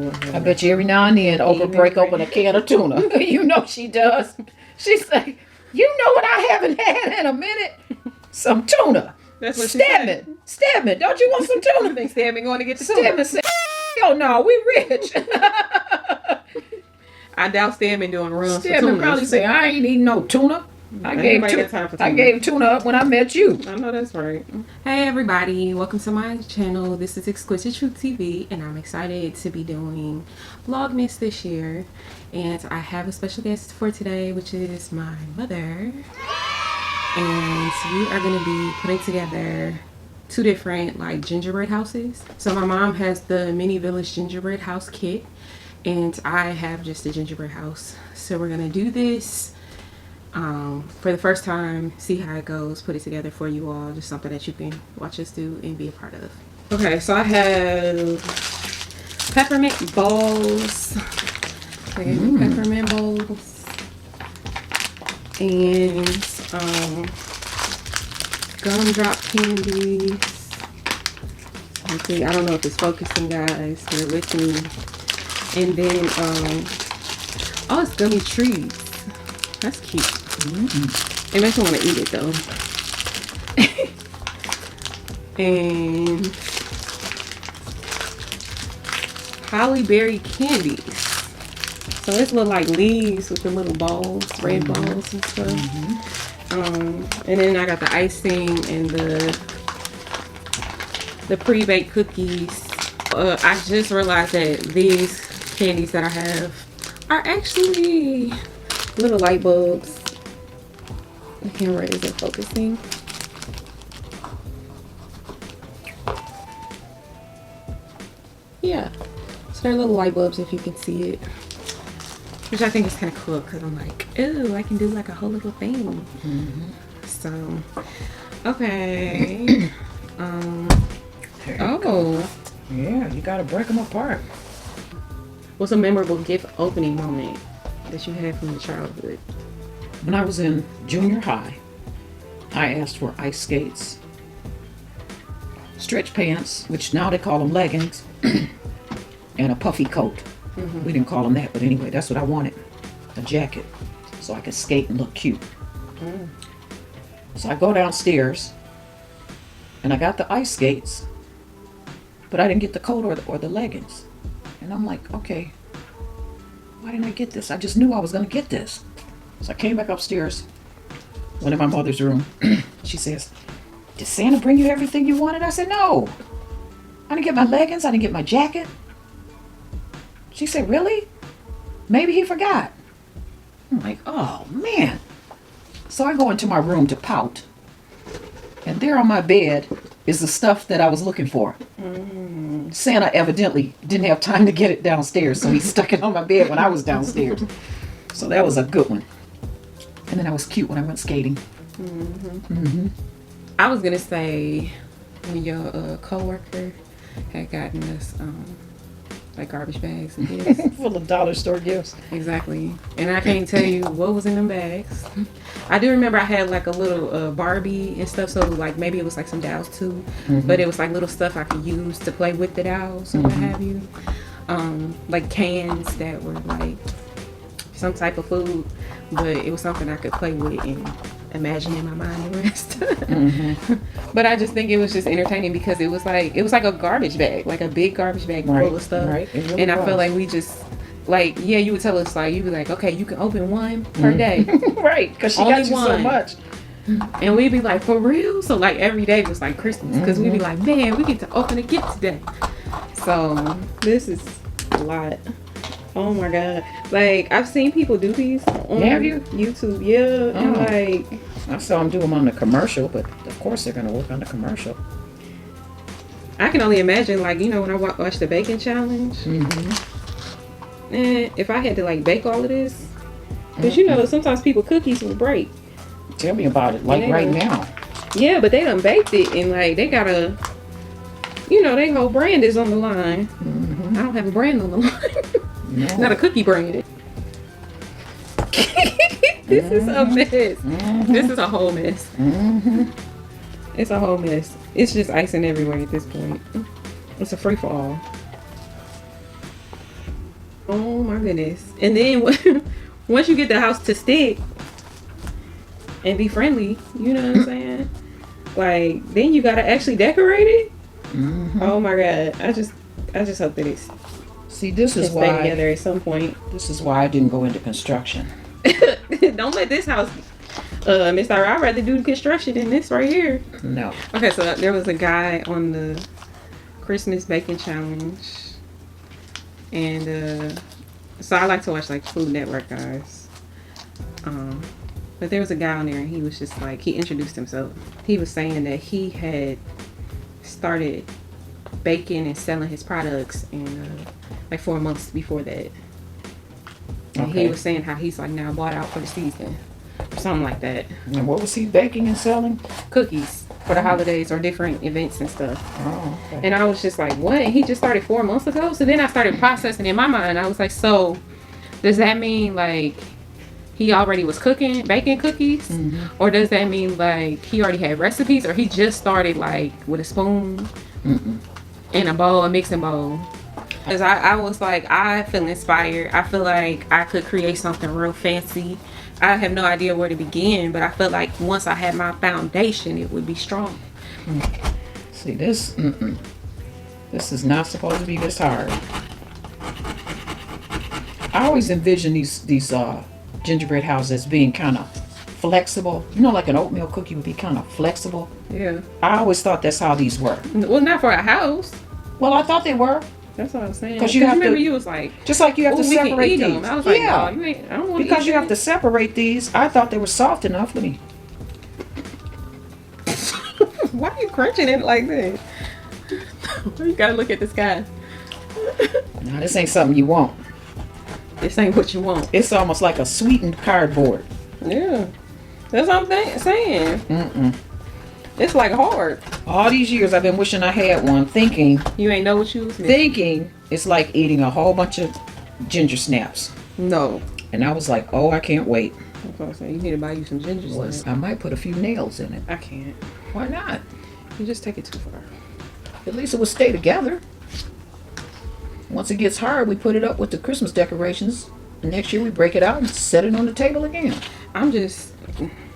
I bet you every now and then Oprah break open a can of tuna. You know she does. She say, you know what I haven't had in a minute? Some tuna. That's what Stedman. Stedman, don't you want some tuna? I think Stedman going to get the Stedman tuna. said, oh no, we rich. I doubt Stedman doing runs for Stedman tuna. probably say, I ain't eating no tuna. I gave tuna up when I met you. I know that's right. Hey everybody, welcome to my channel. This is Exquisite Truth TV, and I'm excited to be doing VlogMAS this year. And I have a special guest for today, which is my mother. And we are going to be putting together two different like gingerbread houses. So my mom has the mini village gingerbread house kit, and I have just a gingerbread house. So we're going to do this for the first time, see how it goes, put it together for you all, just something that you can watch us do and be a part of. Okay, so I have peppermint balls, peppermint balls, and gumdrop candies. Okay, I don't know if it's focusing, guys, bear with me. And then oh, it's gummy trees. That's cute. It makes me want to eat it though. And holly berry candies. So it's little like leaves with the little balls, red balls and stuff. And then I got the icing and the pre-baked cookies. I just realized that these candies that I have are actually little light bulbs. The camera isn't focusing. Yeah, so they're little light bulbs if you can see it, which I think is kind of cool because I'm like, ooh, I can do like a whole little thing. So, okay. Oh, yeah, you gotta break them apart. What's a memorable gift opening moment that you had from your childhood? When I was in junior high, I asked for ice skates, stretch pants, which now they call them leggings, and a puffy coat. We didn't call them that, but anyway, that's what I wanted. A jacket, so I could skate and look cute. So I go downstairs, and I got the ice skates, but I didn't get the coat or the leggings. And I'm like, okay, why didn't I get this? I just knew I was going to get this. So I came back upstairs, went in my mother's room. She says, did Santa bring you everything you wanted? I said, no. I didn't get my leggings. I didn't get my jacket. She said, really? Maybe he forgot. I'm like, oh, man. So I go into my room to pout. And there on my bed is the stuff that I was looking for. Santa evidently didn't have time to get it downstairs, so he stuck it on my bed when I was downstairs. So that was a good one. And then I was cute when I went skating. I was gonna say when your coworker had gotten us like garbage bags and gifts. Full of dollar store gifts. Exactly. And I can't tell you what was in them bags. I do remember I had like a little Barbie and stuff, so like maybe it was like some dolls too, but it was like little stuff I could use to play with the dolls or what have you. Like cans that were like some type of food, but it was something I could play with and imagine in my mind the rest. But I just think it was just entertaining because it was like a garbage bag, like a big garbage bag full of stuff. Right. Really and I feel like we just like, yeah, you would tell us like, you'd be like, okay, you can open one per day. Right, because she got you so much. And we'd be like, for real? So like every day was like Christmas because we'd be like, man, we get to open a gift today. So this is a lot. Oh my god, like I've seen people do these on YouTube. Yeah. And like I saw them do them on the commercial, but of course they're gonna work on the commercial. I can only imagine, like, you know, when I watch the baking challenge, and if I had to like bake all of this, because you know sometimes people cookies will break. Tell me about it, like right now. Yeah, but they done baked it and like they gotta, you know, their whole brand is on the line. I don't have a brand on the line. No. Not a cookie brand. This is a mess. This is a whole mess. It's a whole mess. It's just icing everywhere at this point. It's a free for all. Oh my goodness. And then once you get the house to stick and be friendly, you know what I'm saying? Like, then you gotta actually decorate it. Mm-hmm. Oh my god. I just hope that it's See, this is stay why. together at some point. This is why I didn't go into construction. Don't let this house Miss Ira, I'd rather do the construction than this right here. No. Okay, so there was a guy on the Christmas baking challenge, and so I like to watch like Food Network guys. But there was a guy on there, and he was just like, he introduced himself. He was saying that he had started baking and selling his products in like 4 months before that. And Okay. he was saying how he's like now bought out for the season, something like that. And what was he baking and selling? Cookies for the holidays or different events and stuff. Oh, okay. And I was just like, what? And he just started 4 months ago? So then I started processing in my mind. I was like, so does that mean like he already was baking cookies? Mm-hmm. Or does that mean like he already had recipes, or he just started like with a spoon and a bowl, a mixing bowl? Because I was like, I feel inspired. I feel like I could create something real fancy. I have no idea where to begin, but I feel like once I had my foundation, it would be strong. See, this is not supposed to be this hard. I always envision these gingerbread houses being kind of flexible. You know, like an oatmeal cookie would be kind of flexible. Yeah. I always thought that's how these were. Well, not for a house. Well, I thought they were. That's what I was saying. 'Cause you have remember to- you was like, Just like you have "Ooh, to we can separate eat these. them." I was like, yeah. "No, you ain't. I don't want Because you have to separate these. I thought they were soft enough for me. Why are you crunching it like that? You gotta look at the sky. Now, this ain't something you want. This ain't what you want. It's almost like a sweetened cardboard. Yeah, that's what I'm saying. It's like hard. All these years I've been wishing I had one, thinking You ain't know what you was missing. it's like eating a whole bunch of ginger snaps. No. And I was like, oh, I can't wait. That's what I'm saying. You need to buy you some ginger snaps. I might put a few nails in it. I can't. Why not? You just take it too far. At least it will stay together. Once it gets hard, we put it up with the Christmas decorations. Next year we break it out and set it on the table again. I'm just.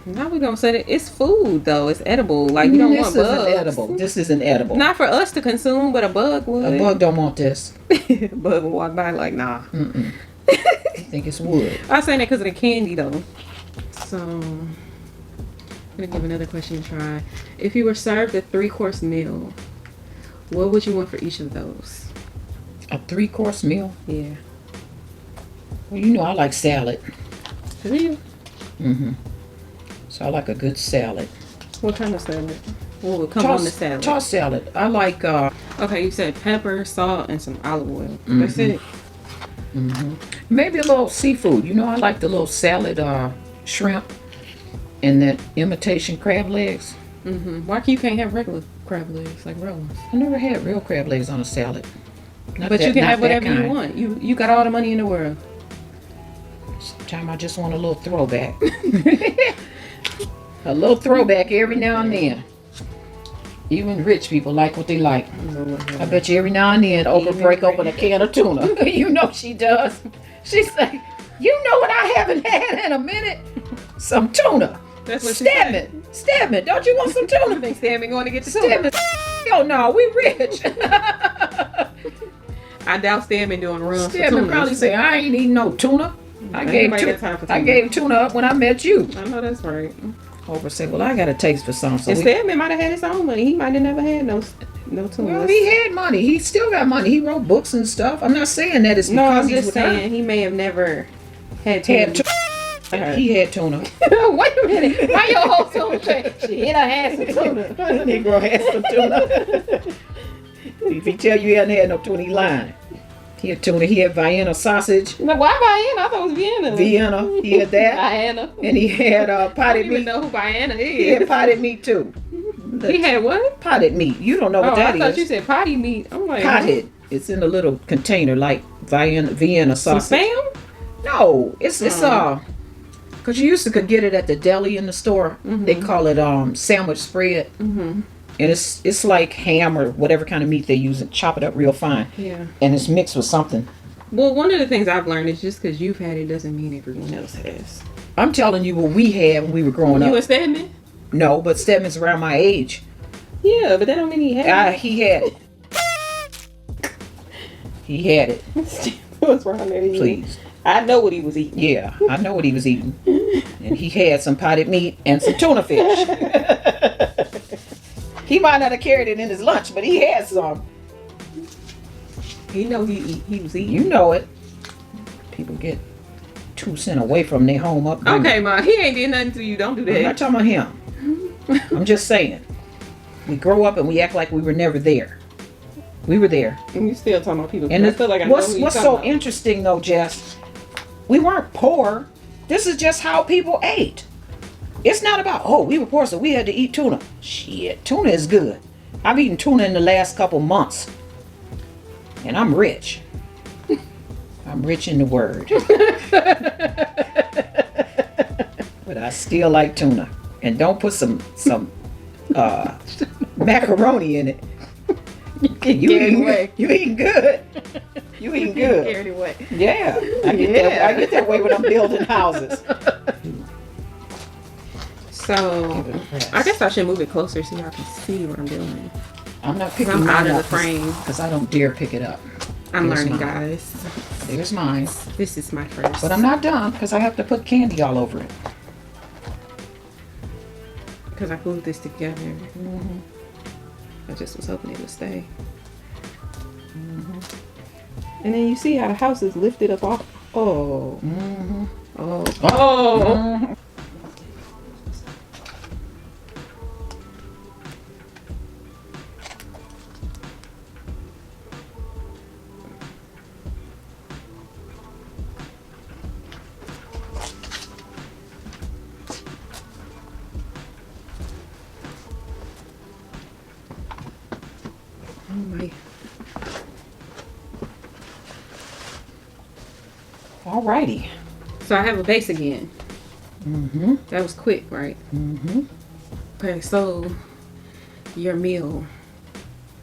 Now we gonna say it. It's food though. It's edible. Like you don't want bugs. This isn't edible. This isn't edible. Not for us to consume, but a bug would. A bug don't want this. A bug would walk by like, nah. I think it's wood. I was saying that because of the candy though. So I'm gonna give another question a try. If you were served a 3-course meal, what would you want for each of those? A 3-course meal? Yeah. Well, you know I like salad. Do you? So I like a good salad. What kind of salad? What would come on the salad? Tossed salad. I like Okay, you said pepper, salt, and some olive oil. That's it. maybe a little seafood. You know I like the little salad shrimp and that imitation crab legs. Why you can't have regular crab legs like real ones? I never had real crab legs on a salad. But you can have whatever you want. You got all the money in the world. Sometimes I just want a little throwback. A little throwback every now and then. Even rich people like what they like. I bet you every now and then Oprah break open a can of tuna. You know she does. She's like, you know what I haven't had in a minute? Some tuna. That's what she Stab said. it. Stab it. Don't you want some tuna? Think Sammy going to get the Stab tuna? it. Oh no, we rich. I doubt Sammy doing runs for Stab tuna. probably say, I ain't eating no tuna. I gave Anybody got time for I tuna? gave tuna up when I met you. I know that's right. Oprah said, well, I got a taste for some. So And Sammy might have had his own money. He might have never had no tuna. well, he had money. He still got money. He wrote books and stuff. I'm not saying that it's No, because I'm he's just with saying he may have never had tuna. He had tuna. Wait a minute. Why your whole tuna thing? She hit her ass some tuna. Negro had some tuna. If he tell you he hadn't had no tuna, he lying. He had tuna. He had Vienna sausage. Like, why Vienna? I thought it was Vienna. Vienna. He had that. Vienna. And he had I don't potted even meat. know who Vienna He had is. potted meat too. He had what? Potted meat. You don't know what Oh, that I is. thought you said potty meat. I'm like, Potted. It's in a little container like Vienna some sausage. spam? No, it's because you used to could get it at the deli in the store. They call it sandwich spread, and it's like ham or whatever kind of meat they use and chop it up real fine. Yeah. And it's mixed with something. Well, one of the things I've learned is just because you've had it doesn't mean everyone else has. I'm telling you what we had when we were growing You up. and Stedman? No, but Stedman's around my age. Yeah, but that don't mean he had it. He had it. He had it. What's wrong there? Please. I know what he was eating. Yeah, I know what he was eating. And he had some potted meat and some tuna fish. He might not have carried it in his lunch, but he had some. He know he was eating. You know it. People get 2 cents away from their home upbringing. Okay, Ma, he ain't did nothing to you. Don't do I'm not that. talking about him. I'm just saying. We grow up and we act like we were never there. We were there. And you still talking about people. And I feel like I know who you what's talking so about. interesting though, Jess, we weren't poor. This is just how people ate. It's not about, oh, we were poor, so we had to eat tuna. Shit, tuna is good. I've eaten tuna in the last couple months. And I'm rich. I'm rich in the word. But I still like tuna. And don't put some macaroni in it. You eating good. You eating good. Carried away. Yeah. I get that way when I'm building houses. So, I guess I should move it closer so y'all can see what I'm doing. I'm not picking I'm mine out of up the frame. because I don't dare pick it up. I'm There's learning, mine. guys. There's mine. This is my first. But I'm not done because I have to put candy all over it. Because I glued this together. Mm-hmm. I just was hoping it would stay. And then you see how the house is lifted up off. Oh. Mm-hmm. Oh. Oh. Mm-hmm. Oh my. Alrighty. So I have a base again. Mm-hmm. That was quick, right? Mm-hmm. Okay, so your meal.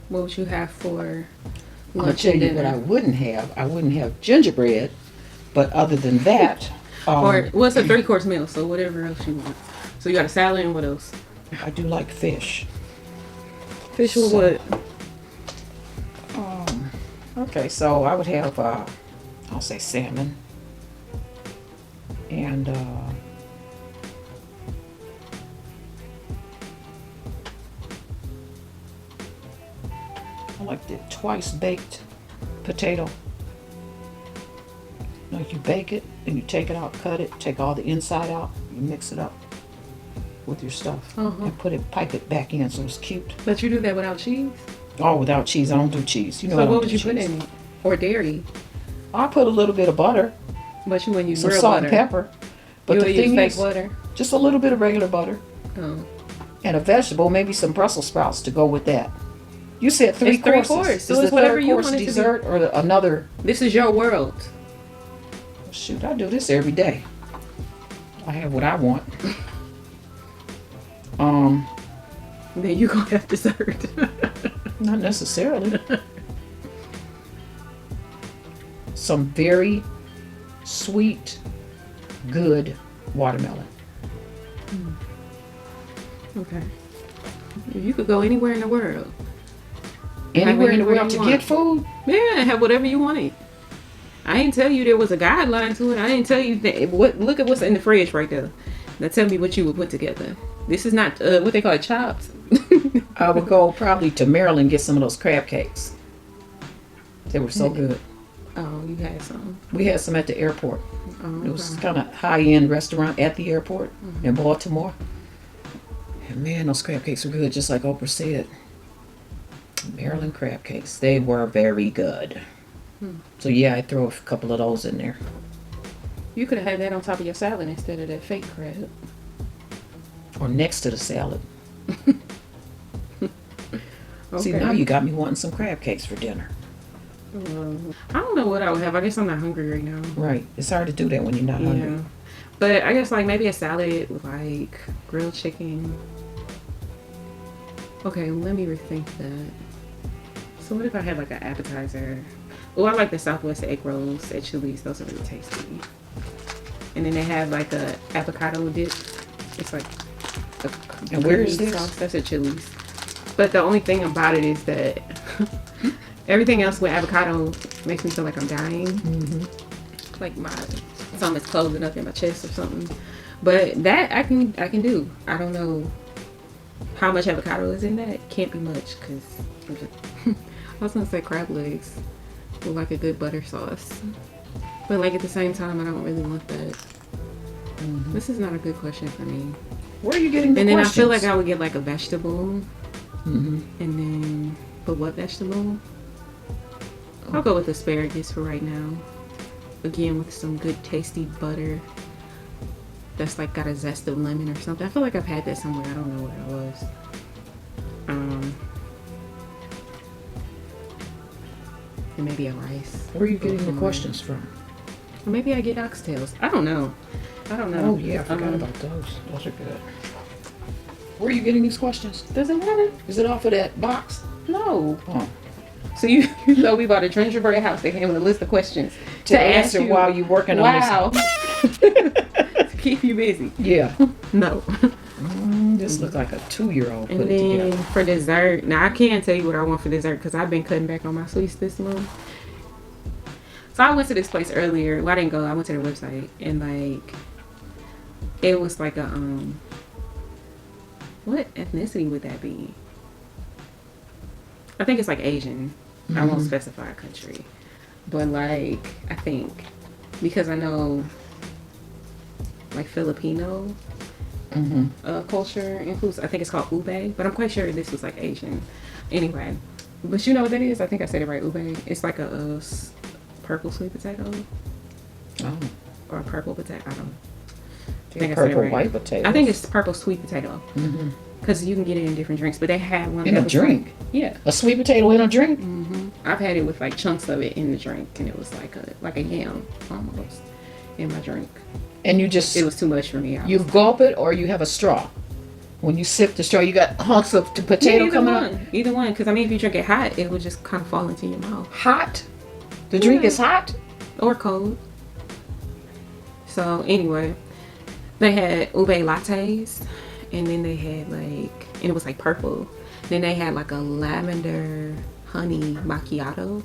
What would you have for I'll lunch tell and you dinner? what I wouldn't have. I wouldn't have gingerbread, but other than that, Or what's a 3-course meal? So whatever else you want. So you got a salad and what else? I do like fish. Fish with So- what? Okay, so I would have, I'll say salmon. And, I like the twice baked potato. Like you bake it, and you take it out, cut it, take all the inside out, you mix it up with your stuff, Uh-huh. and pipe it back in so it's cute. But you do that without cheese? Oh, without cheese, I don't do cheese. You know, So I don't what would do you put cheese. in it? Or dairy? I put a little bit of butter, But you when you some grill salt butter. and pepper. But You the would use thing fake is, butter? just a little bit of regular butter Oh. and a vegetable, maybe some Brussels sprouts to go with that. You said three It's 3 courses. courses, so Is it's the whatever third you course want it to be. dessert or another? This is your world. Shoot, I do this every day. I have what I want. Then you gonna have dessert. Not necessarily. Some very sweet, good watermelon. Okay. You could go anywhere in the world. Anywhere in the whatever world to you get want. food? Yeah, have whatever you wanted. I didn't tell you there was a guideline to it. I didn't tell you that. Look at what's in the fridge right there. Now tell me what you would put together. This is not what they call it, chops. I would go probably to Maryland and get some of those crab cakes. They were so good. Oh, you had some. We had some at the airport. Oh, It was okay. kind of high-end restaurant at the airport in Baltimore. And man, those crab cakes were good, just like Oprah said. Maryland crab cakes. They were very good. So yeah, I throw a couple of those in there. You could have had that on top of your salad instead of that fake crab. Or next to the salad. Okay. See, now you got me wanting some crab cakes for dinner. I don't know what I would have. I guess I'm not hungry right now. Right. It's hard to do that when you're not hungry. Yeah. But I guess like maybe a salad with like grilled chicken. Okay, let me rethink that. So what if I had like an appetizer? Oh, I like the Southwest egg rolls at Chili's. Those are really tasty. And then they have like a avocado dip. It's like a And where is creamy this? sauce. That's at Chili's. But the only thing about it is that everything else with avocado makes me feel like I'm dying. Like my stomach's closing up in my chest or something. But that I can do. I don't know how much avocado is in that. Can't be much because I was gonna say crab legs with like a good butter sauce. But like at the same time, I don't really want that. This is not a good question for me. Where are you getting the And then questions? I feel like I would get like a vegetable. And then, but what vegetable? I'll go with asparagus for right now. Again, with some good tasty butter. That's like got a zest of lemon or something. I feel like I've had that somewhere. I don't know where it was. And maybe a rice. Where are you getting the questions from? Or maybe I get oxtails. I don't know. Oh yeah, I forgot about those. Those are good. Where are you getting these questions? Doesn't matter. Is it off of that box? No. Oh. So you know we bought a gingerbread house. They came with a list of questions To answer while you're working on this. Wow. To keep you busy. Yeah. No. This looks like a 2-year-old put And it then together. for dessert, now I can't tell you what I want for dessert because I've been cutting back on my sweets this month. So I went to this place earlier. Well, I didn't go. I went to their website and like it was like a what ethnicity would that be? I think it's like Asian. I won't specify a country, but like I think because I know like Filipino culture includes. I think it's called ube, but I'm quite sure this was like Asian. Anyway, but you know what that is? I think I said it right. Ube. It's like a purple sweet potato Oh. or a purple potato. I don't. I Think think I said it purple right. white potato. I think it's purple sweet potato because you can get it in different drinks. But they had one in that a was drink. like- yeah. A sweet potato in a drink? I've had it with like chunks of it in the drink, and it was like a yam almost in my drink. And you just It was too much for me. you gulp it or you have a straw. When you sip the straw, you got hunks of potato coming up. Either one, because I mean, if you drink it hot, it would just kind of fall into your mouth Hot. The drink is hot. or cold. So anyway, they had ube lattes, and then they had like, and it was like purple. Then they had like a lavender honey macchiato.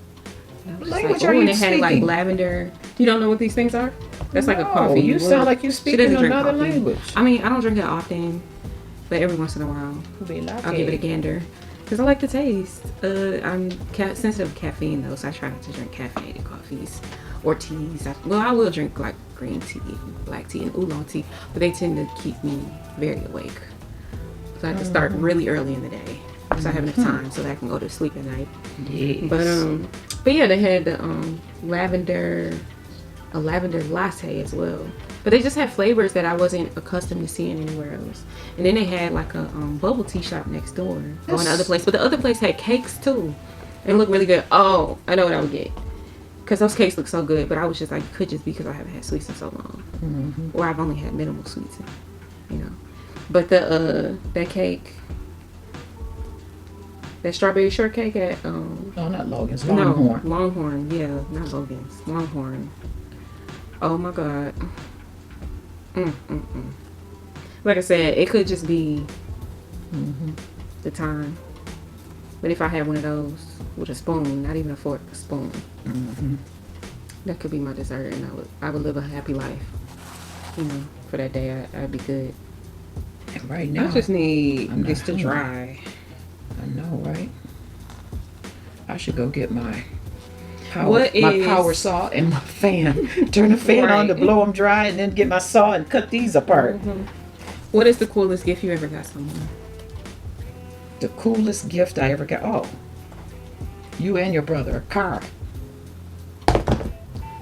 And I was just Language like, are ooh, and you it had like speaking? lavender. You don't know what these things are? That's like a No, coffee. you Well, sound like you she speak doesn't in drink another coffee. language. I mean, I don't drink it often, but every once in a while, I'll give it a gander. Because I like the taste. I'm sensitive to caffeine though, so I try not to drink caffeinated coffees or teas. I will drink like green tea, black tea, and oolong tea, but they tend to keep me very awake. So I have to start really early in the day, so I have enough time so that I can go to sleep at night. Yes. But yeah, they had the a lavender latte as well. But they just had flavors that I wasn't accustomed to seeing anywhere else. And then they had like a bubble tea shop next door. Going to the other place, but the other place had cakes too. It looked really good. Oh, I know what I would get. Because those cakes look so good, but I was just like, could just be because I haven't had sweets in so long, or I've only had minimal sweets, you know. But the that cake, that strawberry shortcake at No, not Logan's. Longhorn. no, Longhorn, yeah, not Logan's, Longhorn. Oh my God. Like I said, it could just be the time. But if I had one of those with a spoon, not even a fork, a spoon, that could be my dessert, and I would live a happy life. You know, for that day, I'd be good. And right now, I just need I'm not this to hungry. dry. I know, right? I should go get my What power is- saw and my fan. Turn the fan on to Right. blow them dry, and then get my saw and cut these apart. What is the coolest gift you ever got someone? The coolest gift I ever got. Oh, you and your brother, a car.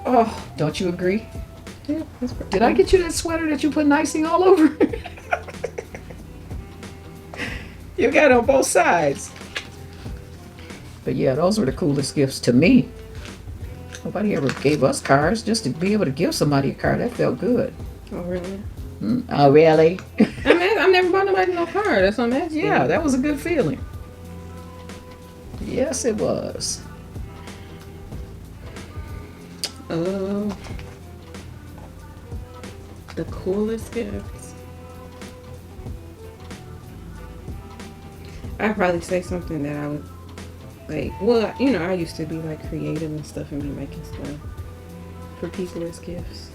Oh, don't you agree? Yeah, that's pretty Did I get you that sweater that you put icing all over? You got it on both sides. But yeah, those were the coolest gifts to me. Nobody ever gave us cars. Just to be able to give somebody a car, that felt good. Oh, really? Oh, really? I've never bought nobody no car. That's what I'm asking. Yeah, that was a good feeling. Yes, it was. of the coolest gifts. I'd probably say something that I would like. Well, you know, I used to be like creative and stuff and be making stuff for people as gifts.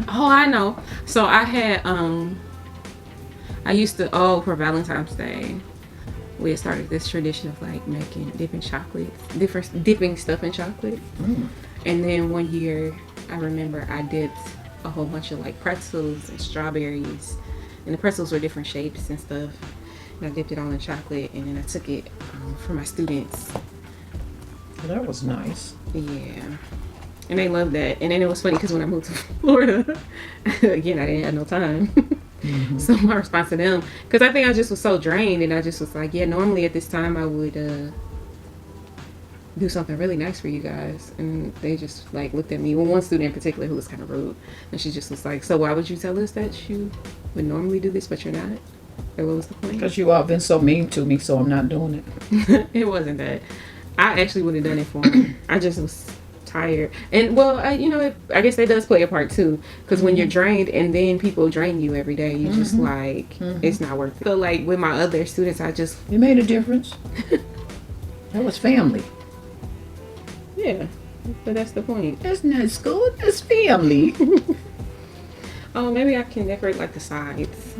Oh, I know. So I had I used to for Valentine's Day we had started this tradition of like dipping stuff in chocolate. And then one year I remember I dipped a whole bunch of like pretzels and strawberries, and the pretzels were different shapes and stuff, and I dipped it all in chocolate, and then I took it for my students. Well, that was nice. Yeah, and they loved that. And then it was funny because when I moved to Florida again, I didn't have no time. So my response to them, because I think I just was so drained, and I just was like, yeah, normally at this time I would do something really nice for you guys. And they just like looked at me. Well, one student in particular who was kind of rude, and she just was like, so why would you tell us that you would normally do this but you're not? Or what was the point? Because you all been so mean to me, so I'm not doing it. It wasn't that. I actually would have done it for him. I just was tired. And well, I guess that does play a part too, because when you're drained and then people drain you every day, you just like it's not worth it. So like with my other students, it made a difference. That was family. Yeah, but that's the point. That's not school, that's family. Oh, maybe I can decorate like the sides.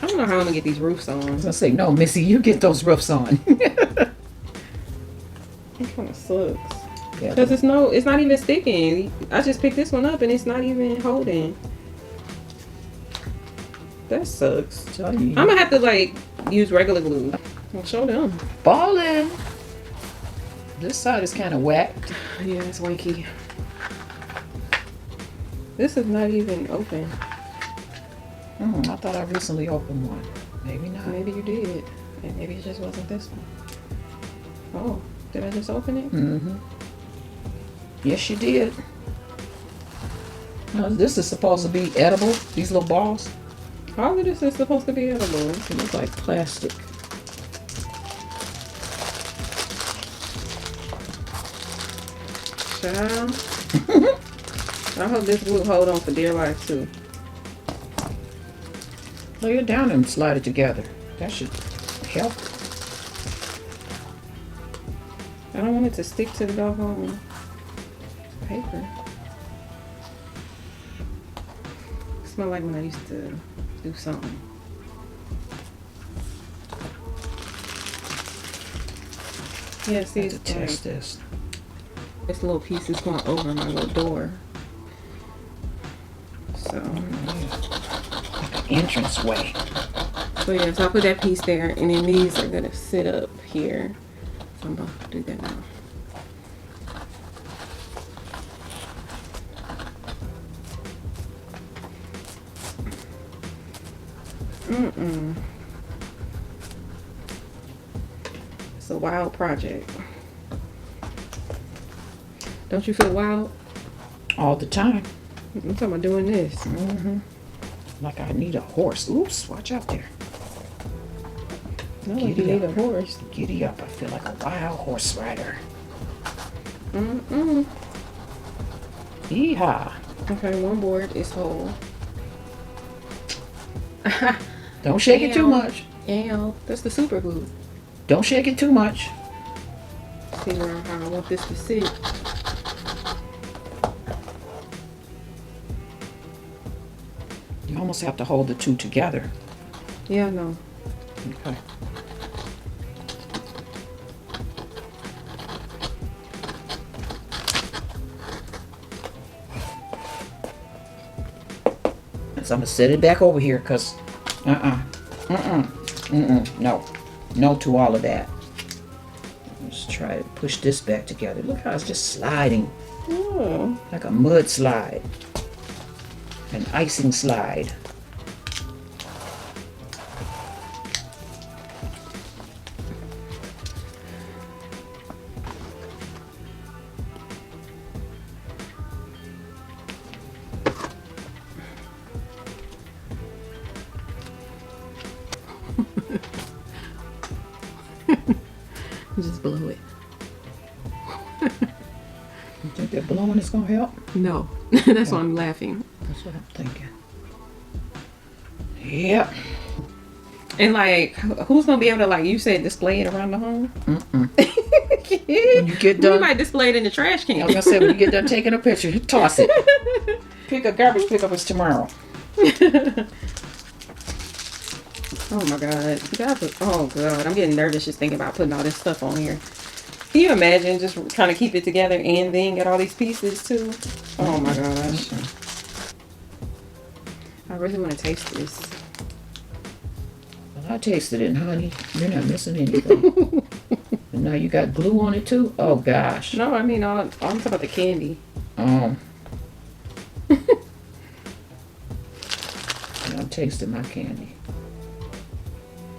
I don't know how I'm gonna get these roofs on. I was gonna say, no, Missy, you get those roofs on. It kind of sucks. Yeah, because it's not even sticking. I just picked this one up and it's not even holding. That sucks. I'm gonna have to like use regular glue. I'll show them. Ballin'. This side is kind of whacked. Yeah, it's wanky. This is not even open. I thought I recently opened one. Maybe not. Maybe you did. And maybe it just wasn't this one. Oh, did I just open it? Yes, you did. No, this is supposed to be edible, these little balls. All of this is supposed to be edible. It looks like plastic. Child. I hope this will hold on for dear life too. Lay it down and slide it together. That should help. I don't want it to stick to the doggone paper. It smells like when I used to do something. Yeah, see, To test this. This little piece is going over my little door. So, Like an entrance way. so yeah, so I'll put that piece there, and then these are gonna sit up here. So I'm gonna do that now. It's a wild project. Don't you feel wild? All the time. I'm talking about doing this. Like I need a horse. Oops, watch out there. No, like you need a horse. Giddy up. I feel like a wild horse rider. Yeehaw. Okay, one board is whole. Don't shake it too much. Yeah, that's the super glue. Don't shake it too much. See how I want this to sit. You almost have to hold the two together. Yeah, no. Okay. So I'm gonna set it back over here because no to all of that. Let's try to push this back together. Look how it's just sliding. Oh. Like a mud slide. An icing slide. Just blow it. You think that blowing is gonna help? No. That's why I'm laughing. That's what I'm thinking. Yep. And like, who's gonna be able to, like you said, display it around the home? When you get done, we might display it in the trash can. I was gonna say, when you get done taking a picture, toss it. Garbage pickup is tomorrow. Oh my god. Oh god. I'm getting nervous just thinking about putting all this stuff on here. Can you imagine just trying to keep it together and then get all these pieces too? Oh my gosh. I really want to taste this. Well, I tasted it, honey. You're not missing anything. And now you got glue on it too? Oh gosh. No, I mean, I'm talking about the candy. And I'm tasting my candy.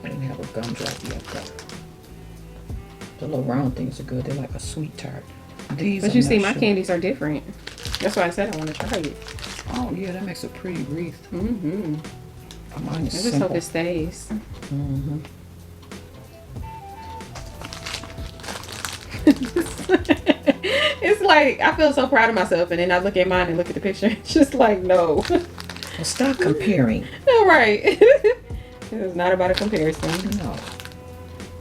I didn't have a gumdrop yet though. The little round things are good. They're like a sweet tart. These, but I'm you not see, my sure. candies are different. That's why I said I want to try it. Oh yeah, that makes a pretty wreath. Mm-hmm. Mine is I just simple. hope it stays. Mm-hmm. It's like, I feel so proud of myself, and then I look at mine and look at the picture. It's just like, no. Well, stop comparing. All right. It's not about a comparison. No.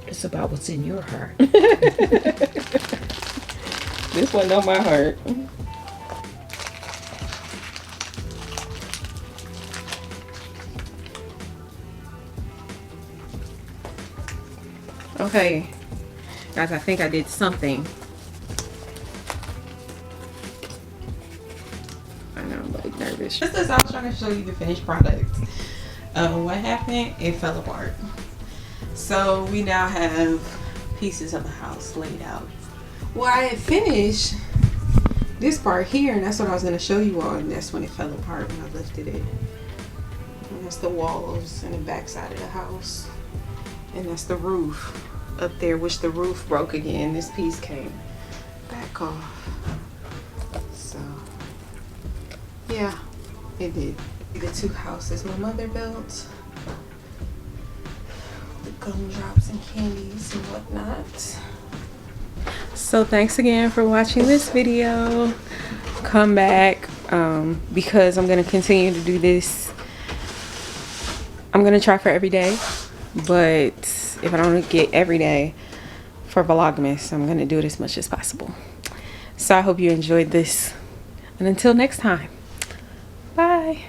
It's about what's in your heart. This one on my heart. Okay, guys, I think I did something. I know, I'm like nervous. Just as I was trying to show you the finished product, what happened? It fell apart. So we now have pieces of the house laid out. Well, I had finished this part here, and that's what I was going to show you all, and that's when it fell apart when I lifted it. And that's the walls and the back side of the house. And that's the roof up there, which the roof broke again. This piece came back off. So, yeah, it did. The two houses my mother built. The gumdrops and candies and whatnot. So thanks again for watching this video. Come back because I'm going to continue to do this. I'm going to try for every day. But if I don't get every day for VlogMAS, I'm going to do it as much as possible. So I hope you enjoyed this. And until next time, bye.